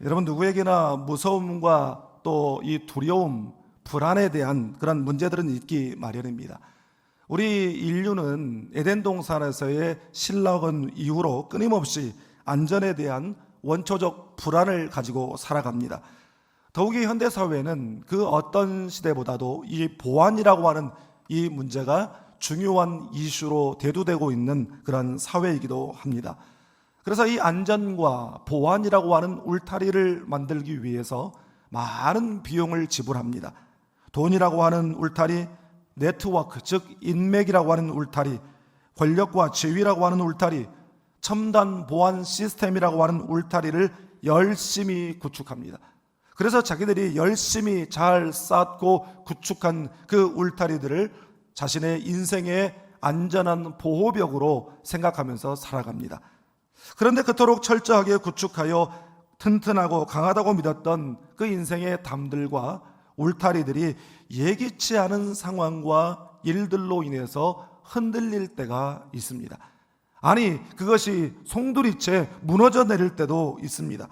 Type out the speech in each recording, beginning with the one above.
여러분, 누구에게나 무서움과 또 이 두려움, 불안에 대한 그런 문제들은 있기 마련입니다. 우리 인류는 에덴 동산에서의 신라건 이후로 끊임없이 안전에 대한 원초적 불안을 가지고 살아갑니다. 더욱이 현대사회는 그 어떤 시대보다도 이 보안이라고 하는 이 문제가 중요한 이슈로 대두되고 있는 그런 사회이기도 합니다. 그래서 이 안전과 보안이라고 하는 울타리를 만들기 위해서 많은 비용을 지불합니다. 돈이라고 하는 울타리, 네트워크, 즉 인맥이라고 하는 울타리, 권력과 지위라고 하는 울타리, 첨단 보안 시스템이라고 하는 울타리를 열심히 구축합니다. 그래서 자기들이 열심히 잘 쌓고 구축한 그 울타리들을 자신의 인생의 안전한 보호벽으로 생각하면서 살아갑니다. 그런데 그토록 철저하게 구축하여 튼튼하고 강하다고 믿었던 그 인생의 담들과 울타리들이 예기치 않은 상황과 일들로 인해서 흔들릴 때가 있습니다. 아니, 그것이 송두리째 무너져 내릴 때도 있습니다.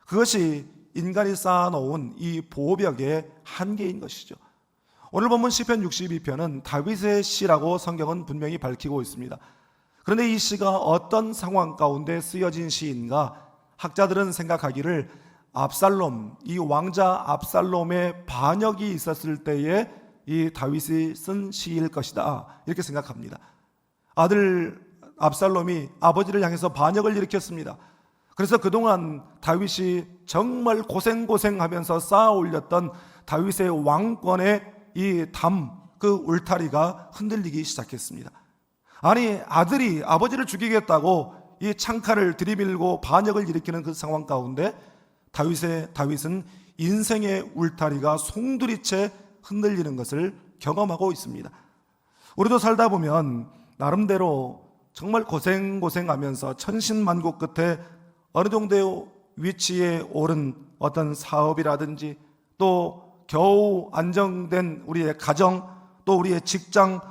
그것이 인간이 쌓아놓은 이 보호벽의 한계인 것이죠. 오늘 본문 시편 62편은 다윗의 시라고 성경은 분명히 밝히고 있습니다. 그런데 이 시가 어떤 상황 가운데 쓰여진 시인가? 학자들은 생각하기를 압살롬, 이 왕자 압살롬의 반역이 있었을 때에 이 다윗이 쓴 시일 것이다, 이렇게 생각합니다. 아들 압살롬이 아버지를 향해서 반역을 일으켰습니다. 그래서 그동안 다윗이 정말 고생하면서 쌓아 올렸던 다윗의 왕권의 이 그 울타리가 흔들리기 시작했습니다. 아니, 아들이 아버지를 죽이겠다고 이 창칼을 들이밀고 반역을 일으키는 그 상황 가운데 다윗은 인생의 울타리가 송두리째 흔들리는 것을 경험하고 있습니다. 우리도 살다 보면 나름대로 정말 고생하면서 천신만고 끝에 어느 정도의 위치에 오른 어떤 사업이라든지 또 겨우 안정된 우리의 가정, 또 우리의 직장,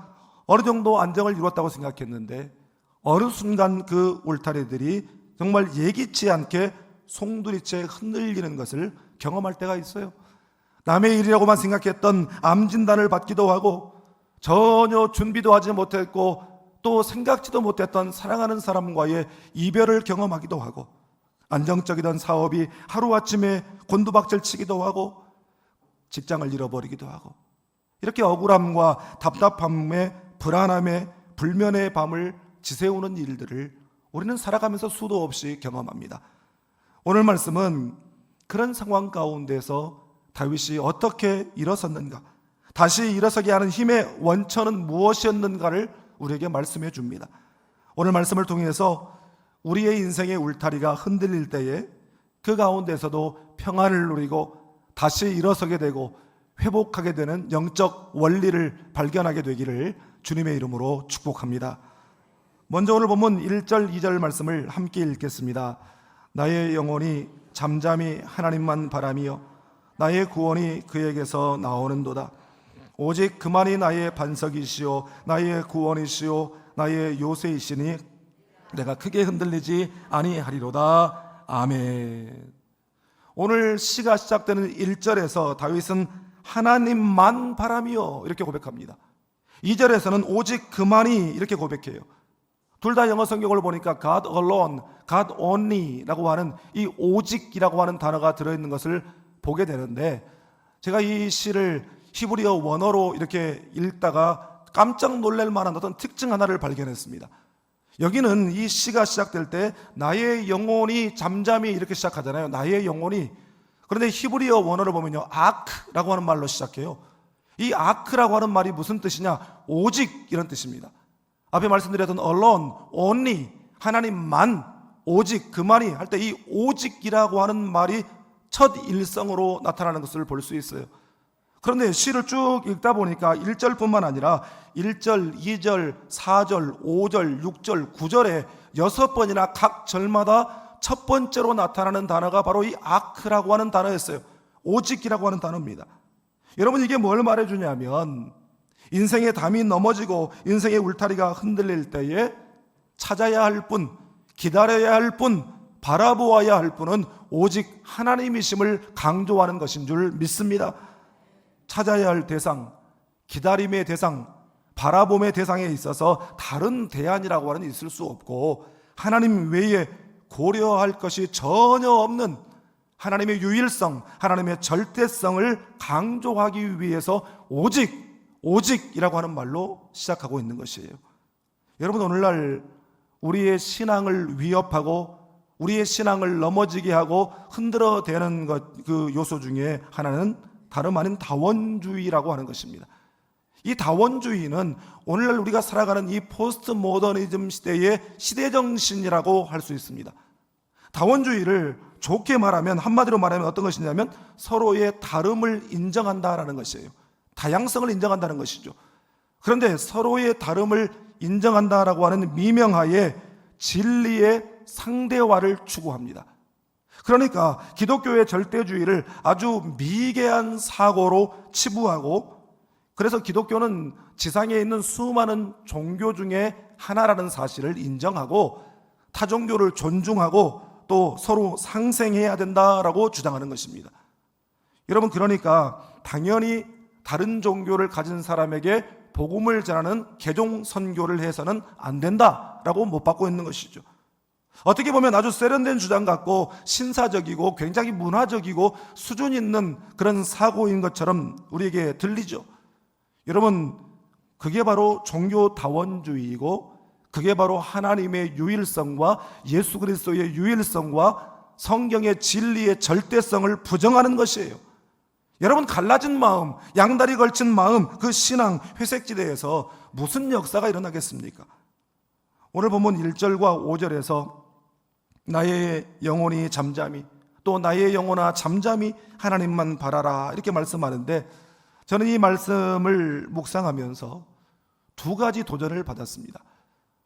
어느 정도 안정을 이루었다고 생각했는데 어느 순간 그 울타리들이 정말 예기치 않게 송두리째 흔들리는 것을 경험할 때가 있어요. 남의 일이라고만 생각했던 암 진단을 받기도 하고 전혀 준비도 하지 못했고 또 생각지도 못했던 사랑하는 사람과의 이별을 경험하기도 하고 안정적이던 사업이 하루아침에 곤두박질치기도 하고 직장을 잃어버리기도 하고 이렇게 억울함과 답답함에 불안함에 불면의 밤을 지새우는 일들을 우리는 살아가면서 수도 없이 경험합니다. 오늘 말씀은 그런 상황 가운데서 다윗이 어떻게 일어섰는가, 다시 일어서게 하는 힘의 원천은 무엇이었는가를 우리에게 말씀해 줍니다. 오늘 말씀을 통해서 우리의 인생의 울타리가 흔들릴 때에 그 가운데서도 평안을 누리고 다시 일어서게 되고 회복하게 되는 영적 원리를 발견하게 되기를 주님의 이름으로 축복합니다. 먼저 오늘 본문 1절 2절 말씀을 함께 읽겠습니다. 나의 영혼이 잠잠히 하나님만 바라며 나의 구원이 그에게서 나오는도다. 오직 그만이 나의 반석이시오 나의 구원이시오 나의 요새이시니 내가 크게 흔들리지 아니하리로다. 아멘. 오늘 시가 시작되는 1절에서 다윗은 하나님만 바라며 이렇게 고백합니다. 2절에서는 오직 그만이 이렇게 고백해요. 둘 다 영어 성경을 보니까 God alone, God only라고 하는 이 오직이라고 하는 단어가 들어있는 것을 보게 되는데 제가 이 시를 히브리어 원어로 이렇게 읽다가 깜짝 놀랄 만한 어떤 특징 하나를 발견했습니다. 여기는 이 시가 시작될 때 나의 영혼이 잠잠히 이렇게 시작하잖아요. 나의 영혼이. 그런데 히브리어 원어를 보면요, 아크라고 하는 말로 시작해요. 이 아크라고 하는 말이 무슨 뜻이냐? 오직 이런 뜻입니다. 앞에 말씀드렸던 alone, only, 하나님만, 오직, 그만이 할 때 이 오직이라고 하는 말이 첫 일성으로 나타나는 것을 볼 수 있어요. 그런데 시를 쭉 읽다 보니까 1절뿐만 아니라 1절, 2절, 4절, 5절, 6절, 9절에 6번이나 각 절마다 첫 번째로 나타나는 단어가 바로 이 아크라고 하는 단어였어요. 오직이라고 하는 단어입니다. 여러분, 이게 뭘 말해주냐면 인생의 담이 넘어지고 인생의 울타리가 흔들릴 때에 찾아야 할 분, 기다려야 할 분, 바라보아야 할 분은 오직 하나님이심을 강조하는 것인 줄 믿습니다. 찾아야 할 대상, 기다림의 대상, 바라봄의 대상에 있어서 다른 대안이라고 하는 있을 수 없고, 하나님 외에 고려할 것이 전혀 없는 하나님의 유일성, 하나님의 절대성을 강조하기 위해서 오직이라고 하는 말로 시작하고 있는 것이에요. 여러분, 오늘날 우리의 신앙을 위협하고 우리의 신앙을 넘어지게 하고 흔들어대는 그 요소 중에 하나는 다름 아닌 다원주의라고 하는 것입니다. 이 다원주의는 오늘날 우리가 살아가는 이 포스트 모더니즘 시대의 시대정신이라고 할 수 있습니다. 다원주의를 좋게 말하면, 한마디로 말하면 어떤 것이냐면 서로의 다름을 인정한다라는 것이에요. 다양성을 인정한다는 것이죠. 그런데 서로의 다름을 인정한다라고 하는 미명하에 진리의 상대화를 추구합니다. 그러니까 기독교의 절대주의를 아주 미개한 사고로 치부하고, 그래서 기독교는 지상에 있는 수많은 종교 중에 하나라는 사실을 인정하고 타 종교를 존중하고 또 서로 상생해야 된다라고 주장하는 것입니다. 여러분, 그러니까 당연히 다른 종교를 가진 사람에게 복음을 전하는 개종 선교를 해서는 안 된다라고 못 받고 있는 것이죠. 어떻게 보면 아주 세련된 주장 같고 신사적이고 굉장히 문화적이고 수준 있는 그런 사고인 것처럼 우리에게 들리죠. 여러분, 그게 바로 종교 다원주의이고, 그게 바로 하나님의 유일성과 예수 그리스도의 유일성과 성경의 진리의 절대성을 부정하는 것이에요. 여러분, 갈라진 마음, 양다리 걸친 마음, 그 신앙 회색지대에서 무슨 역사가 일어나겠습니까? 오늘 본문 1절과 5절에서 나의 영혼이 잠잠히, 또 나의 영혼아 잠잠히 하나님만 바라라, 이렇게 말씀하는데, 저는 이 말씀을 묵상하면서 두 가지 도전을 받았습니다.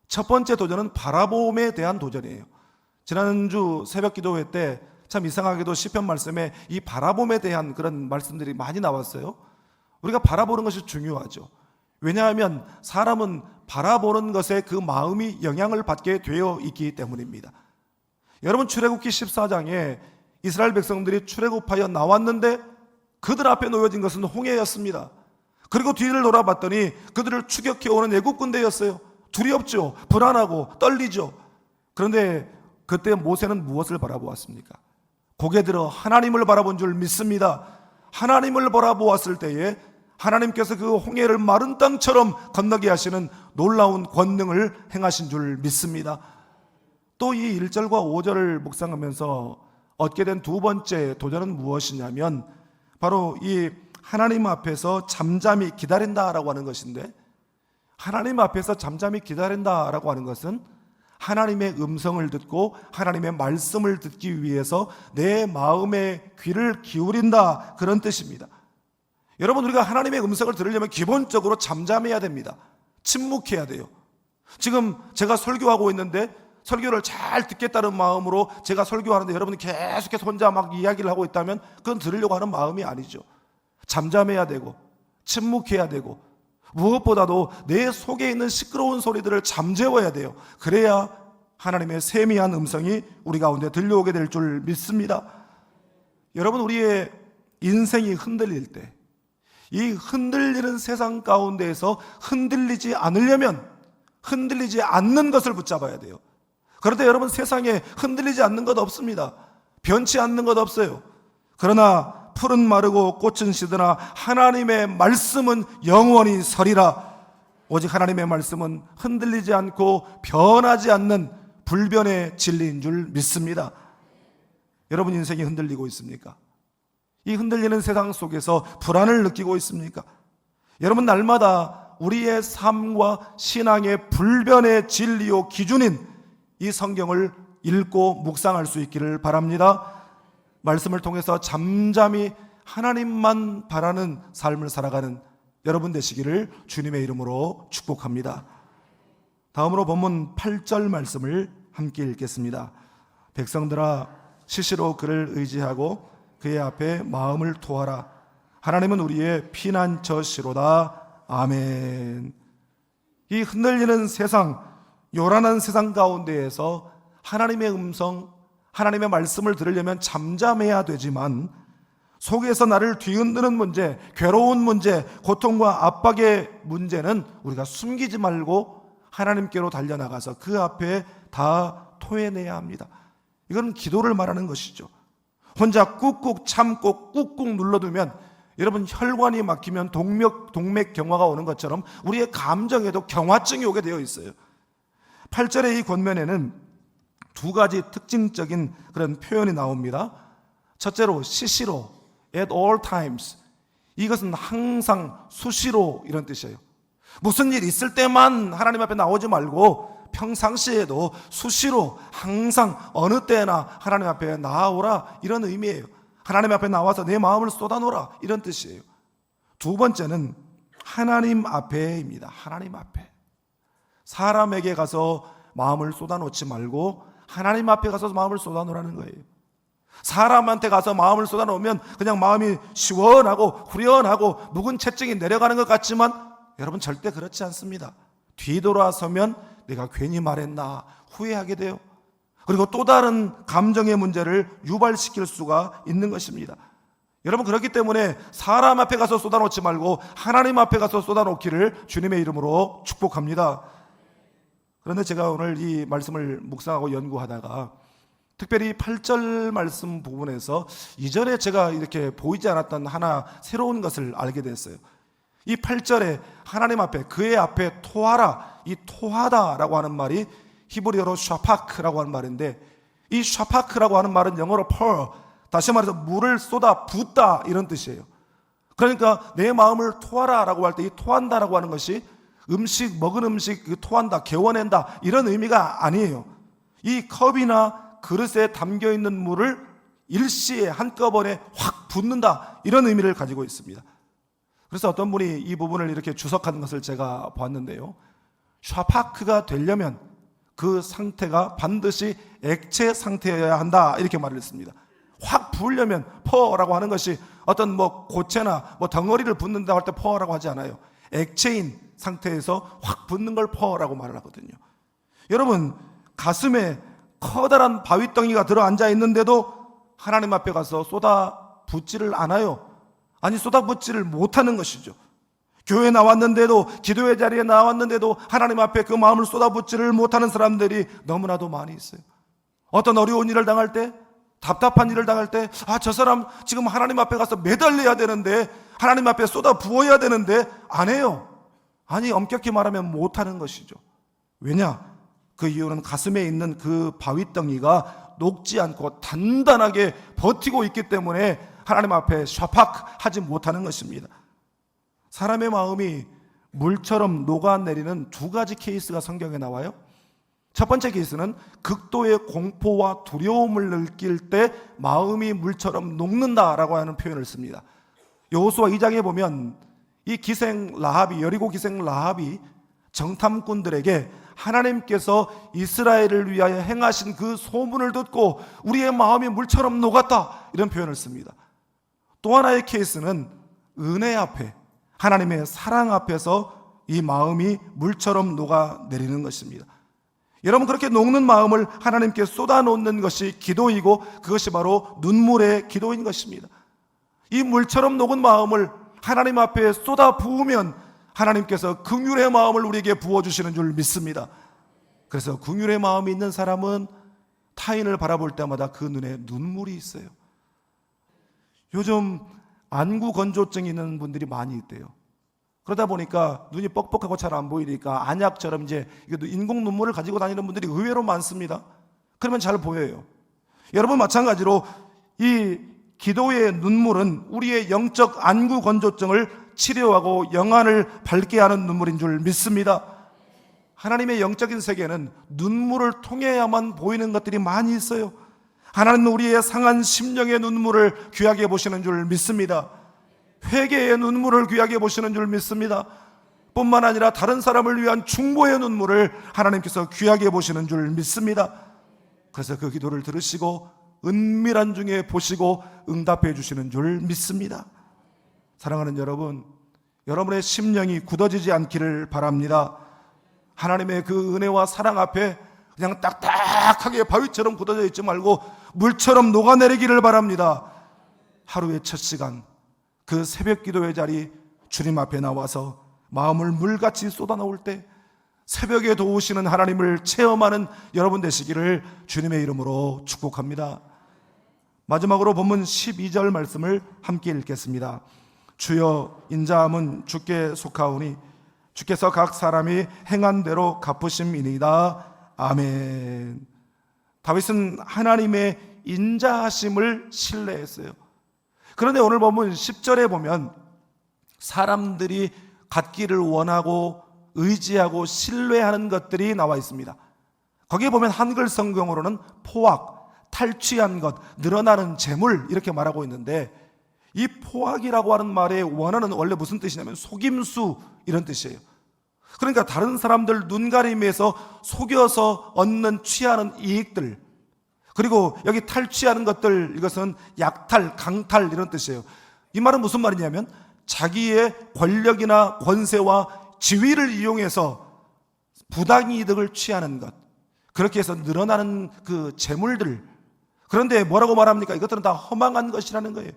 첫 번째 도전은 바라봄에 대한 도전이에요. 지난주 새벽 기도회 때 참 이상하게도 시편 말씀에 이 바라봄에 대한 그런 말씀들이 많이 나왔어요. 우리가 바라보는 것이 중요하죠. 왜냐하면 사람은 바라보는 것에 그 마음이 영향을 받게 되어 있기 때문입니다. 여러분, 출애굽기 14장에 이스라엘 백성들이 출애굽하여 나왔는데 그들 앞에 놓여진 것은 홍해였습니다. 그리고 뒤를 돌아봤더니 그들을 추격해오는 애국 군대였어요. 두렵죠. 불안하고 떨리죠. 그런데 그때 모세는 무엇을 바라보았습니까? 고개 들어 하나님을 바라본 줄 믿습니다. 하나님을 바라보았을 때에 하나님께서 그 홍해를 마른 땅처럼 건너게 하시는 놀라운 권능을 행하신 줄 믿습니다. 또 이 1절과 5절을 묵상하면서 얻게 된 두 번째 도전은 무엇이냐면 바로 이 하나님 앞에서 잠잠히 기다린다라고 하는 것인데, 하나님 앞에서 잠잠히 기다린다라고 하는 것은 하나님의 음성을 듣고 하나님의 말씀을 듣기 위해서 내 마음의 귀를 기울인다, 그런 뜻입니다. 여러분, 우리가 하나님의 음성을 들으려면 기본적으로 잠잠해야 됩니다. 침묵해야 돼요. 지금 제가 설교하고 있는데 설교를 잘 듣겠다는 마음으로 제가 설교하는데 여러분이 계속해서 혼자 막 이야기를 하고 있다면 그건 들으려고 하는 마음이 아니죠. 잠잠해야 되고 침묵해야 되고, 무엇보다도 내 속에 있는 시끄러운 소리들을 잠재워야 돼요. 그래야 하나님의 세미한 음성이 우리 가운데 들려오게 될 줄 믿습니다. 여러분, 우리의 인생이 흔들릴 때, 이 흔들리는 세상 가운데에서 흔들리지 않으려면 흔들리지 않는 것을 붙잡아야 돼요. 그런데 여러분, 세상에 흔들리지 않는 것 없습니다. 변치 않는 것 없어요. 그러나 풀은 마르고 꽃은 시드나 하나님의 말씀은 영원히 서리라. 오직 하나님의 말씀은 흔들리지 않고 변하지 않는 불변의 진리인 줄 믿습니다. 여러분, 인생이 흔들리고 있습니까? 이 흔들리는 세상 속에서 불안을 느끼고 있습니까? 여러분, 날마다 우리의 삶과 신앙의 불변의 진리요 기준인 이 성경을 읽고 묵상할 수 있기를 바랍니다. 말씀을 통해서 잠잠히 하나님만 바라는 삶을 살아가는 여러분 되시기를 주님의 이름으로 축복합니다. 다음으로 본문 8절 말씀을 함께 읽겠습니다. 백성들아, 시시로 그를 의지하고 그의 앞에 마음을 토하라. 하나님은 우리의 피난처시로다. 아멘. 이 흔들리는 세상, 요란한 세상 가운데에서 하나님의 음성, 하나님의 말씀을 들으려면 잠잠해야 되지만 속에서 나를 뒤흔드는 문제, 괴로운 문제, 고통과 압박의 문제는 우리가 숨기지 말고 하나님께로 달려나가서 그 앞에 다 토해내야 합니다. 이건 기도를 말하는 것이죠. 혼자 꾹꾹 참고 꾹꾹 눌러두면 여러분 혈관이 막히면 동맥 경화가 오는 것처럼 우리의 감정에도 경화증이 오게 되어 있어요. 8절의 이 권면에는 두 가지 특징적인 그런 표현이 나옵니다. 첫째로 시시로 at all times, 이것은 항상 수시로 이런 뜻이에요. 무슨 일 있을 때만 하나님 앞에 나오지 말고 평상시에도 수시로 항상 어느 때나 하나님 앞에 나아오라, 이런 의미예요. 하나님 앞에 나와서 내 마음을 쏟아놓으라, 이런 뜻이에요. 두 번째는 하나님 앞에입니다. 하나님 앞에. 사람에게 가서 마음을 쏟아놓지 말고 하나님 앞에 가서 마음을 쏟아놓으라는 거예요. 사람한테 가서 마음을 쏟아놓으면 그냥 마음이 시원하고 후련하고 묵은 채증이 내려가는 것 같지만 여러분 절대 그렇지 않습니다. 뒤돌아서면 내가 괜히 말했나 후회하게 돼요. 그리고 또 다른 감정의 문제를 유발시킬 수가 있는 것입니다. 여러분, 그렇기 때문에 사람 앞에 가서 쏟아놓지 말고 하나님 앞에 가서 쏟아놓기를 주님의 이름으로 축복합니다. 그런데 제가 오늘 이 말씀을 묵상하고 연구하다가 특별히 8절 말씀 부분에서 이전에 제가 이렇게 보이지 않았던 하나 새로운 것을 알게 됐어요. 이 8절에 하나님 앞에, 그의 앞에 토하라, 이 토하다라고 하는 말이 히브리어로 샤파크라고 하는 말인데, 이 샤파크라고 하는 말은 영어로 pour, 다시 말해서 물을 쏟아 붓다, 이런 뜻이에요. 그러니까 내 마음을 토하라 라고 할 때 이 토한다라고 하는 것이 음식, 먹은 음식 토한다, 개워낸다, 이런 의미가 아니에요. 이 컵이나 그릇에 담겨있는 물을 일시에 한꺼번에 확 붓는다, 이런 의미를 가지고 있습니다. 그래서 어떤 분이 이 부분을 이렇게 주석한 것을 제가 봤는데요, 샤파크가 되려면 그 상태가 반드시 액체 상태여야 한다, 이렇게 말을 했습니다. 확 부으려면 퍼라고 하는 것이 어떤 고체나 덩어리를 붓는다고 할 때 퍼라고 하지 않아요. 액체인 상태에서 확 붓는 걸 퍼라고 말을 하거든요. 여러분, 가슴에 커다란 바위덩이가 들어앉아 있는데도 하나님 앞에 가서 쏟아붓지를 않아요. 아니, 쏟아붓지를 못하는 것이죠. 교회에 나왔는데도, 기도의 자리에 나왔는데도 하나님 앞에 그 마음을 쏟아붓지를 못하는 사람들이 너무나도 많이 있어요. 어떤 어려운 일을 당할 때, 답답한 일을 당할 때, 저 사람 지금 하나님 앞에 가서 매달려야 되는데, 하나님 앞에 쏟아부어야 되는데 안 해요. 아니, 엄격히 말하면 못하는 것이죠. 왜냐? 그 이유는 가슴에 있는 그 바위덩이가 녹지 않고 단단하게 버티고 있기 때문에 하나님 앞에 샤팍 하지 못하는 것입니다. 사람의 마음이 물처럼 녹아내리는 두 가지 케이스가 성경에 나와요. 첫 번째 케이스는 극도의 공포와 두려움을 느낄 때 마음이 물처럼 녹는다라고 하는 표현을 씁니다. 여호수아 2장에 보면 이 기생 라합이, 여리고 기생 라합이 정탐꾼들에게 하나님께서 이스라엘을 위하여 행하신 그 소문을 듣고 우리의 마음이 물처럼 녹았다, 이런 표현을 씁니다. 또 하나의 케이스는 은혜 앞에, 하나님의 사랑 앞에서 이 마음이 물처럼 녹아내리는 것입니다. 여러분, 그렇게 녹는 마음을 하나님께 쏟아놓는 것이 기도이고 그것이 바로 눈물의 기도인 것입니다. 이 물처럼 녹은 마음을 하나님 앞에 쏟아 부으면 하나님께서 긍휼의 마음을 우리에게 부어주시는 줄 믿습니다. 그래서 긍휼의 마음이 있는 사람은 타인을 바라볼 때마다 그 눈에 눈물이 있어요. 요즘 안구 건조증이 있는 분들이 많이 있대요. 그러다 보니까 눈이 뻑뻑하고 잘 안 보이니까 안약처럼 이제 인공 눈물을 가지고 다니는 분들이 의외로 많습니다. 그러면 잘 보여요. 여러분, 마찬가지로 이 기도의 눈물은 우리의 영적 안구 건조증을 치료하고 영안을 밝게 하는 눈물인 줄 믿습니다. 하나님의 영적인 세계는 눈물을 통해야만 보이는 것들이 많이 있어요. 하나님은 우리의 상한 심령의 눈물을 귀하게 보시는 줄 믿습니다. 회개의 눈물을 귀하게 보시는 줄 믿습니다. 뿐만 아니라 다른 사람을 위한 중보의 눈물을 하나님께서 귀하게 보시는 줄 믿습니다. 그래서 그 기도를 들으시고 은밀한 중에 보시고 응답해 주시는 줄 믿습니다. 사랑하는 여러분, 여러분의 심령이 굳어지지 않기를 바랍니다. 하나님의 그 은혜와 사랑 앞에 그냥 딱딱하게 바위처럼 굳어져 있지 말고 물처럼 녹아내리기를 바랍니다. 하루의 첫 시간, 그 새벽 기도의 자리, 주님 앞에 나와서 마음을 물같이 쏟아놓을 때 새벽에 도우시는 하나님을 체험하는 여러분 되시기를 주님의 이름으로 축복합니다. 마지막으로 본문 12절 말씀을 함께 읽겠습니다. 주여, 인자함은 주께 속하오니 주께서 각 사람이 행한 대로 갚으심이니이다. 아멘. 다윗은 하나님의 인자하심을 신뢰했어요. 그런데 오늘 본문 10절에 보면 사람들이 갖기를 원하고 의지하고 신뢰하는 것들이 나와 있습니다. 거기에 보면 한글 성경으로는 포악, 탈취한 것, 늘어나는 재물 이렇게 말하고 있는데, 이 포악이라고 하는 말의 원어는 원래 무슨 뜻이냐면 속임수 이런 뜻이에요. 그러니까 다른 사람들 눈가림에서 속여서 얻는 취하는 이익들, 그리고 여기 탈취하는 것들, 이것은 약탈, 강탈 이런 뜻이에요. 이 말은 무슨 말이냐면 자기의 권력이나 권세와 지위를 이용해서 부당이득을 취하는 것, 그렇게 해서 늘어나는 그 재물들. 그런데 뭐라고 말합니까? 이것들은 다 허망한 것이라는 거예요.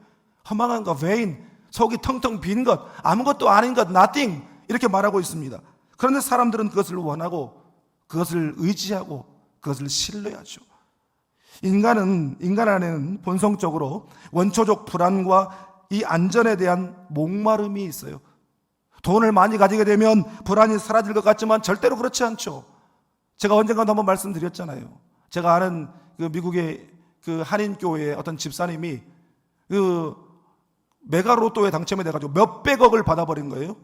허망한 것, vain, 속이 텅텅 빈 것, 아무것도 아닌 것, nothing 이렇게 말하고 있습니다. 그런데 사람들은 그것을 원하고 그것을 의지하고 그것을 신뢰하죠. 인간 안에는 본성적으로 원초적 불안과 이 안전에 대한 목마름이 있어요. 돈을 많이 가지게 되면 불안이 사라질 것 같지만 절대로 그렇지 않죠. 제가 언젠가도 한번 말씀드렸잖아요. 제가 아는 그 미국의 그 한인교회의 어떤 집사님이 그 메가로또에 당첨이 돼가지고 몇백억을 받아버린 거예요.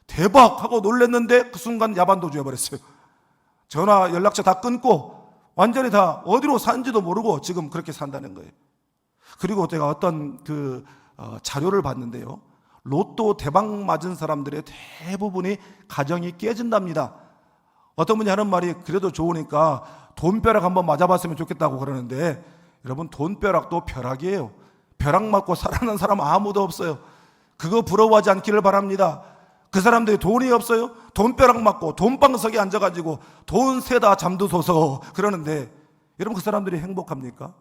대박 하고 놀랐는데 그 순간 야반도주해 버렸어요. 전화 연락처 다 끊고 완전히 다 어디로 산지도 모르고 지금 그렇게 산다는 거예요. 그리고 제가 어떤 그 자료를 봤는데요, 로또 대박 맞은 사람들의 대부분이 가정이 깨진답니다. 어떤 분이 하는 말이 그래도 좋으니까 돈벼락 한번 맞아봤으면 좋겠다고 그러는데, 여러분 돈벼락도 벼락이에요. 벼락 맞고 살아난 사람 아무도 없어요. 그거 부러워하지 않기를 바랍니다. 그 사람들이 돈이 없어요? 돈벼락 맞고 돈방석에 앉아가지고 돈 세다 잠드소서 그러는데, 여러분 그 사람들이 행복합니까?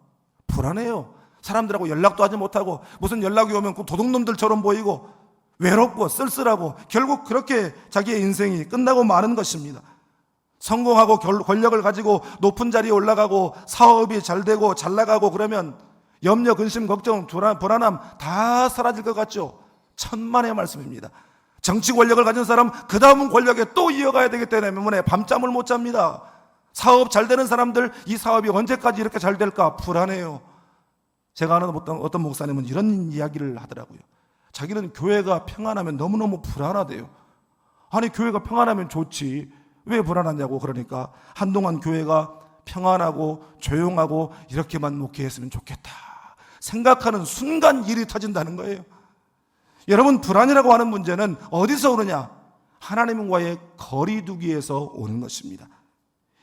불안해요. 사람들하고 연락도 하지 못하고 무슨 연락이 오면 그 도둑놈들처럼 보이고 외롭고 쓸쓸하고 결국 그렇게 자기의 인생이 끝나고 마는 것입니다. 성공하고 권력을 가지고 높은 자리에 올라가고 사업이 잘 되고 잘 나가고 그러면 염려, 근심, 걱정, 불안함 다 사라질 것 같죠? 천만의 말씀입니다. 정치 권력을 가진 사람 그 다음은 권력에 또 이어가야 되기 때문에 밤잠을 못 잡니다. 사업 잘 되는 사람들 이 사업이 언제까지 이렇게 잘 될까 불안해요. 제가 아는 어떤 목사님은 이런 이야기를 하더라고요. 자기는 교회가 평안하면 너무너무 불안하대요. 아니 교회가 평안하면 좋지 왜 불안하냐고. 그러니까 한동안 교회가 평안하고 조용하고 이렇게만 목회했으면 좋겠다 생각하는 순간 일이 터진다는 거예요. 여러분 불안이라고 하는 문제는 어디서 오느냐? 하나님과의 거리두기에서 오는 것입니다.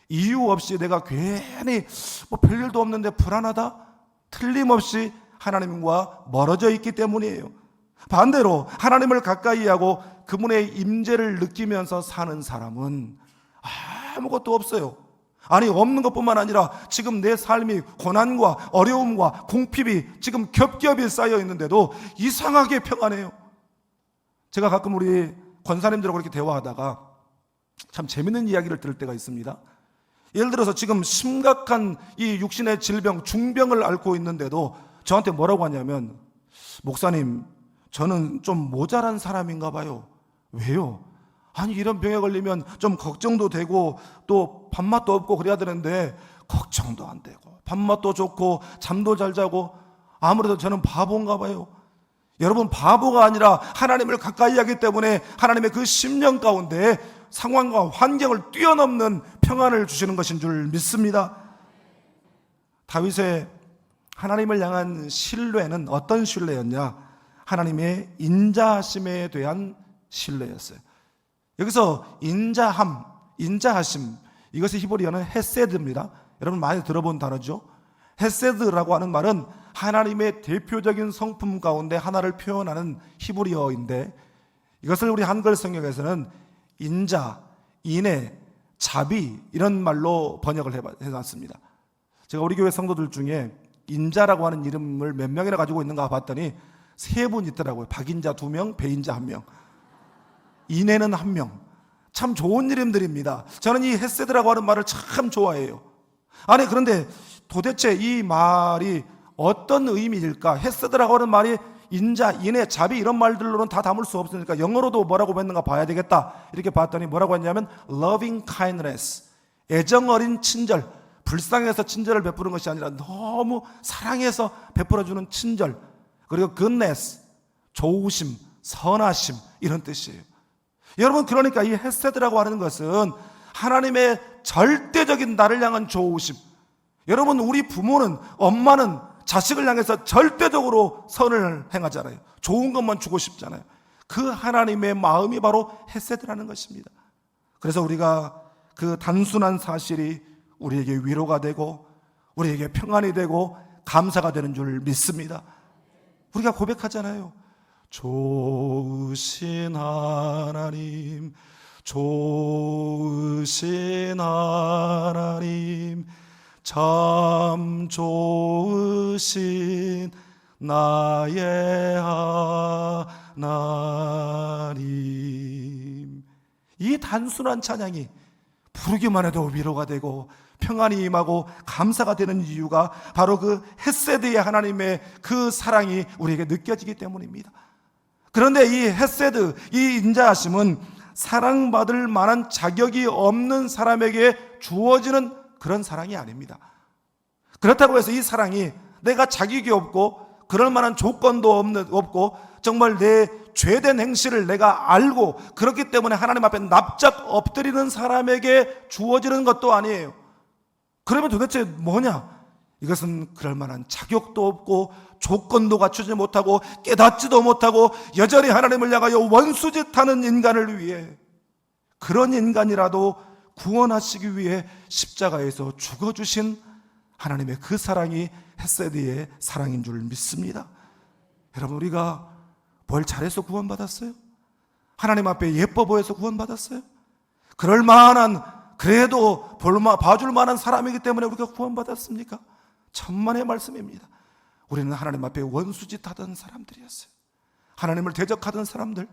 이유 없이 내가 괜히 뭐 별일도 없는데 불안하다? 틀림없이 하나님과 멀어져 있기 때문이에요. 반대로 하나님을 가까이 하고 그분의 임재를 느끼면서 사는 사람은 아무것도 없어요. 아니 없는 것뿐만 아니라 지금 내 삶이 고난과 어려움과 궁핍이 지금 겹겹이 쌓여 있는데도 이상하게 평안해요. 제가 가끔 우리 권사님들하고 이렇게 대화하다가 참 재밌는 이야기를 들을 때가 있습니다. 예를 들어서 지금 심각한 이 육신의 질병, 중병을 앓고 있는데도 저한테 뭐라고 하냐면, 목사님 저는 좀 모자란 사람인가 봐요. 왜요? 아니 이런 병에 걸리면 좀 걱정도 되고 또 밥맛도 없고 그래야 되는데 걱정도 안 되고 밥맛도 좋고 잠도 잘 자고 아무래도 저는 바보인가 봐요. 여러분 바보가 아니라 하나님을 가까이 하기 때문에 하나님의 그 심령 가운데 상황과 환경을 뛰어넘는 평안을 주시는 것인 줄 믿습니다. 다윗의 하나님을 향한 신뢰는 어떤 신뢰였냐? 하나님의 인자하심에 대한 신뢰였어요. 여기서 인자하심, 이것이 히브리어는 헤세드입니다. 여러분 많이 들어본 단어죠. 헤세드라고 하는 말은 하나님의 대표적인 성품 가운데 하나를 표현하는 히브리어인데, 이것을 우리 한글 성경에서는 인자, 인애, 자비 이런 말로 번역을 해놨습니다. 제가 우리 교회 성도들 중에 인자라고 하는 이름을 몇 명이나 가지고 있는가 봤더니 3분 있더라고요. 박인자 2명, 배인자 1명, 인애는 1명. 참 좋은 이름들입니다. 저는 이 헤세드라고 하는 말을 참 좋아해요. 아니 그런데 도대체 이 말이 어떤 의미일까? 헤세드라고 하는 말이 인자, 인애, 자비 이런 말들로는 다 담을 수 없으니까 영어로도 뭐라고 했는가 봐야 되겠다. 이렇게 봤더니 뭐라고 했냐면 loving kindness, 애정 어린 친절, 불쌍해서 친절을 베푸는 것이 아니라 너무 사랑해서 베풀어주는 친절, 그리고 goodness, 좋으심, 선하심 이런 뜻이에요. 여러분 그러니까 이 헤세드라고 하는 것은 하나님의 절대적인 나를 향한 좋으심. 여러분 우리 부모는, 엄마는 자식을 향해서 절대적으로 선을 행하잖아요. 좋은 것만 주고 싶잖아요. 그 하나님의 마음이 바로 헤세드라는 것입니다. 그래서 우리가 그 단순한 사실이 우리에게 위로가 되고 우리에게 평안이 되고 감사가 되는 줄 믿습니다. 우리가 고백하잖아요. 좋으신 하나님, 좋으신 하나님, 참 좋으신 나의 하나님. 이 단순한 찬양이 부르기만 해도 위로가 되고 평안이 임하고 감사가 되는 이유가 바로 그 헤세드의 하나님의 그 사랑이 우리에게 느껴지기 때문입니다. 그런데 이 헤세드, 이 인자하심은 사랑받을 만한 자격이 없는 사람에게 주어지는 그런 사랑이 아닙니다. 그렇다고 해서 이 사랑이 내가 자격이 없고 그럴 만한 조건도 없고 정말 내 죄된 행실을 내가 알고 그렇기 때문에 하나님 앞에 납작 엎드리는 사람에게 주어지는 것도 아니에요. 그러면 도대체 뭐냐? 이것은 그럴 만한 자격도 없고 조건도 갖추지 못하고 깨닫지도 못하고 여전히 하나님을 향하여 원수짓하는 인간을 위해, 그런 인간이라도 구원하시기 위해 십자가에서 죽어주신 하나님의 그 사랑이 헤세드의 사랑인 줄 믿습니다. 여러분 우리가 뭘 잘해서 구원받았어요? 하나님 앞에 예뻐 보여서 구원받았어요? 그럴 만한, 그래도 봐줄 만한 사람이기 때문에 우리가 구원받았습니까? 천만의 말씀입니다. 우리는 하나님 앞에 원수짓하던 사람들이었어요. 하나님을 대적하던 사람들,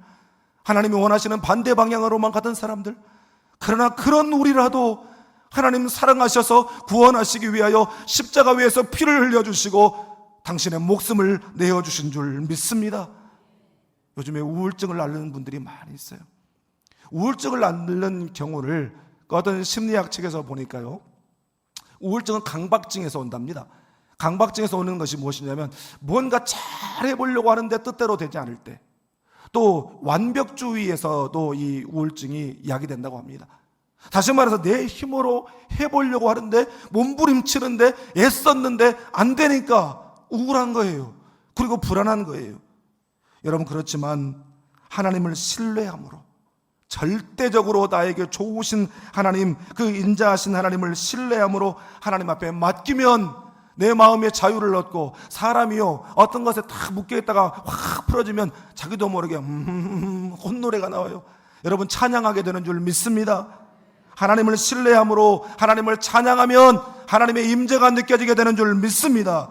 하나님이 원하시는 반대 방향으로만 가던 사람들. 그러나 그런 우리라도 하나님 사랑하셔서 구원하시기 위하여 십자가 위에서 피를 흘려주시고 당신의 목숨을 내어주신 줄 믿습니다. 요즘에 우울증을 앓는 분들이 많이 있어요. 우울증을 앓는 경우를 어떤 심리학 책에서 보니까요, 우울증은 강박증에서 온답니다. 강박증에서 오는 것이 무엇이냐면 뭔가 잘 해보려고 하는데 뜻대로 되지 않을 때, 또 완벽주의에서도 이 우울증이 야기된다고 합니다. 다시 말해서 내 힘으로 해보려고 하는데 몸부림치는데 애썼는데 안 되니까 우울한 거예요. 그리고 불안한 거예요. 여러분 그렇지만 하나님을 신뢰함으로, 절대적으로 나에게 좋으신 하나님, 그 인자하신 하나님을 신뢰함으로 하나님 앞에 맡기면 내 마음의 자유를 얻고, 사람이요 어떤 것에 딱 묶여있다가 확 풀어지면 자기도 모르게 콧노래가 나와요. 여러분 찬양하게 되는 줄 믿습니다. 하나님을 신뢰함으로 하나님을 찬양하면 하나님의 임재가 느껴지게 되는 줄 믿습니다.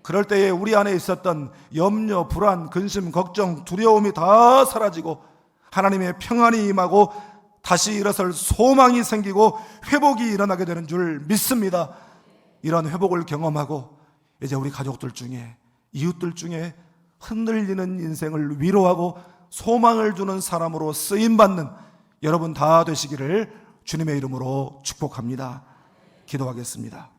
그럴 때에 우리 안에 있었던 염려, 불안, 근심, 걱정, 두려움이 다 사라지고 하나님의 평안이 임하고 다시 일어설 소망이 생기고 회복이 일어나게 되는 줄 믿습니다. 이런 회복을 경험하고 이제 우리 가족들 중에, 이웃들 중에 흔들리는 인생을 위로하고 소망을 주는 사람으로 쓰임받는 여러분 다 되시기를 주님의 이름으로 축복합니다. 기도하겠습니다.